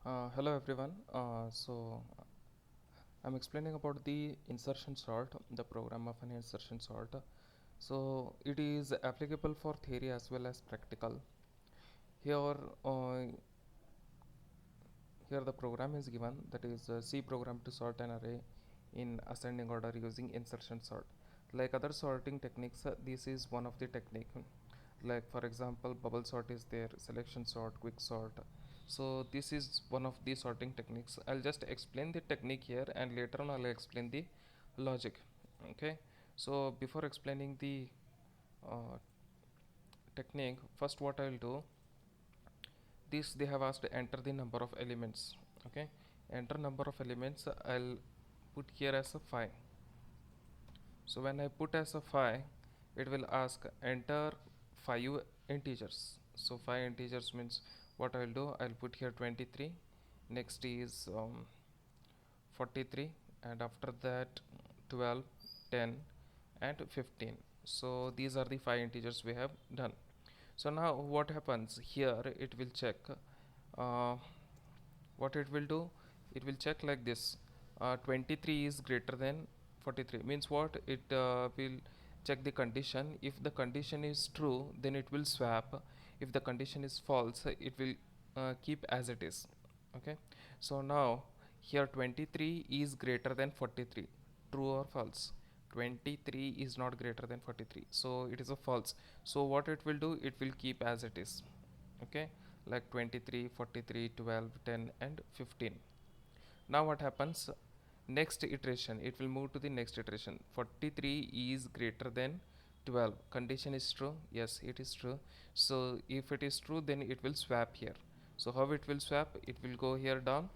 Hello everyone. I'm explaining about the insertion sort, the program of an insertion sort. So it is applicable for theory as well as practical. Here, uh, here the program is given, that is a C program to sort an array in ascending order using insertion sort. Like other sorting techniques, this is one of the technique. Like for example, bubble sort is there, selection sort, quick sort. So this is one of the sorting techniques. I'll just explain the technique here, and later on I'll explain the logic. Okay. So before explaining the uh, technique, first what I'll do, this they have asked enter the number of elements. Okay, enter number of elements, I'll put here as a 5. So when I put as a 5, it will ask enter 5 integers. So 5 integers means what I'll do, I'll put here 23, next is 43, and after that 12, 10 and 15. So these are the 5 integers we have done. So now what happens here, it will check uh, what it will do, it will check like this. 23 is greater than 43 means what, it will check the condition. If the condition is true, then it will swap. If the condition is false, it will keep as it is. Okay, so now here 23 is greater than 43, true or false? 23 is not greater than 43, so it is a false. So what it will do, it will keep as it is. Okay, like 23, 43, 12, 10 and 15. Now what happens, next iteration, it will move to the next iteration. 43 is greater than 12, condition is true, yes it is true. So if it is true, then it will swap here. So how it will swap, it will go here down,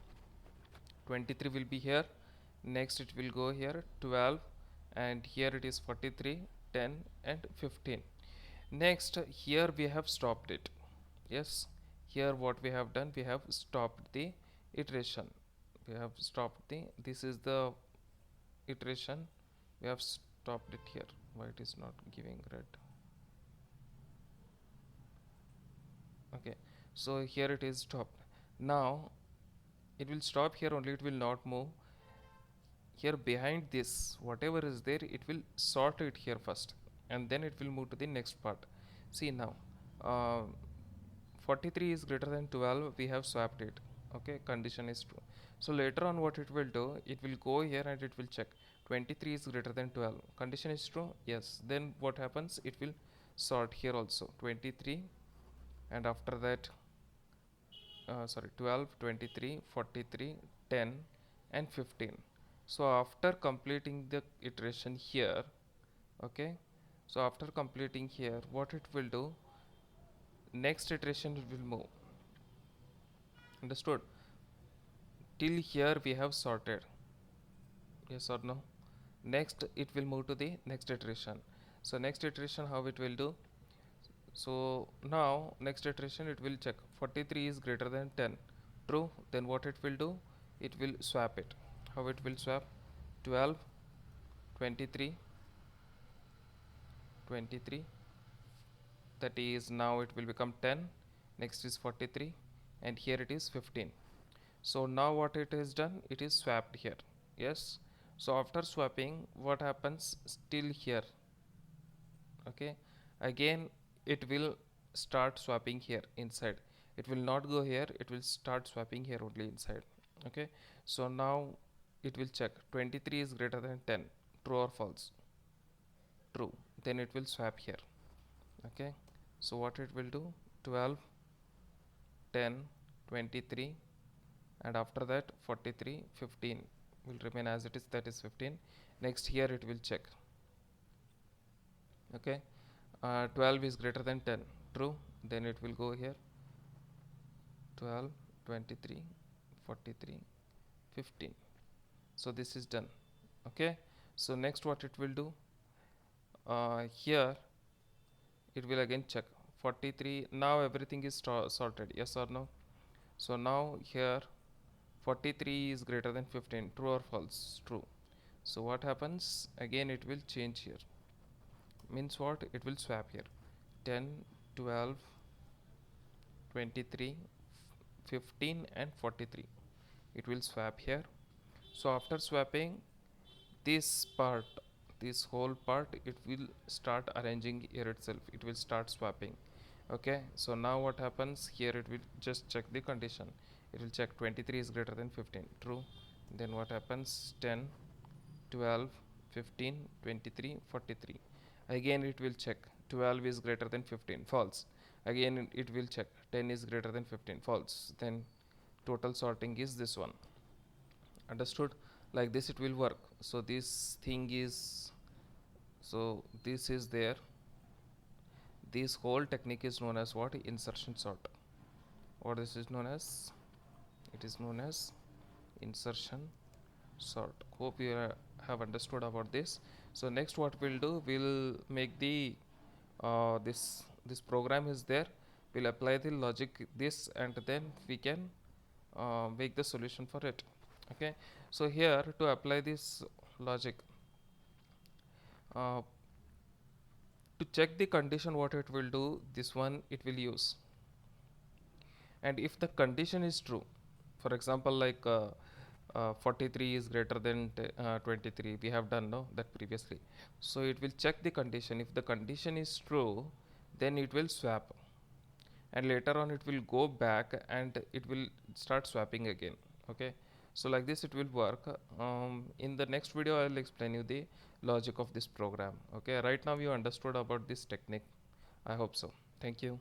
23 will be here, next it will go here 12, and here it is 43, 10 and 15. Next here we have stopped it. Yes, here what we have done, we have stopped the iteration. We have stopped the, this is the iteration, we have stopped it here. Why it is not giving red? Okay, so here it is stopped. Now it will stop here only, it will not move. Here behind this, whatever is there, it will sort it here first, and then it will move to the next part. See now, uh, 43 is greater than 12, we have swapped it. Okay, condition is true. So later on what it will do, it will go here and it will check 23 is greater than 12, condition is true, yes. Then what happens, it will sort here also 23, and after that sorry, 12, 23, 43, 10 and 15. So after completing the iteration here, okay, so after completing here, what it will do, next iteration it will move. Understood? Till here we have sorted, yes or no? Next it will move to the next iteration. So next iteration, how it will do, so now next iteration it will check 43 is greater than 10, true. Then what it will do, it will swap it. How it will swap, 12, 23, 23, that is now it will become 10, next is 43, and here it is 15. So now what it is done, it is swapped here. Yes, so after swapping, what happens, still here. Okay, again it will start swapping here inside, it will not go here, it will start swapping here only inside. Okay, so now it will check 23 is greater than 10, true or false? True. Then it will swap here. Okay, so what it will do, 12, 10, 23, and after that 43, 15 will remain as it is, that is 15. Next here it will check. Okay, 12 is greater than 10, true. Then it will go here 12, 23, 43, 15. So this is done. Okay, so next what it will do, here it will again check 43. Now everything is sorted, yes or no? So now here 43 is greater than 15, true or false? True. So what happens, again it will change here, means what, it will swap here 10, 12, 23, 15 and 43. It will swap here. So after swapping this part, this whole part, it will start arranging here itself. It will start swapping. Okay, so now what happens here, it will just check the condition. It will check 23 is greater than 15, true. Then what happens, 10, 12, 15, 23, 43. Again it will check 12 is greater than 15, false. Again it will check 10 is greater than 15, false. Then total sorting is this one. Understood? Like this it will work. So this thing is, so this is there. This whole technique is known as what? Insertion sort. What this is known as? It is known as insertion sort. Hope you have understood about this. So next what we'll do, we'll make the this program is there, we'll apply the logic this, and then we can make the solution for it. Okay, so here to apply this logic, uh, to check the condition, what it will do, this one it will use, and if the condition is true, for example, like 43 is greater than 23, we have done no that previously. So it will check the condition. If the condition is true, then it will swap, and later on it will go back and it will start swapping again. Okay, so like this it will work. In the next video I will explain you the logic of this program. Okay, right now you understood about this technique. I hope so. Thank you.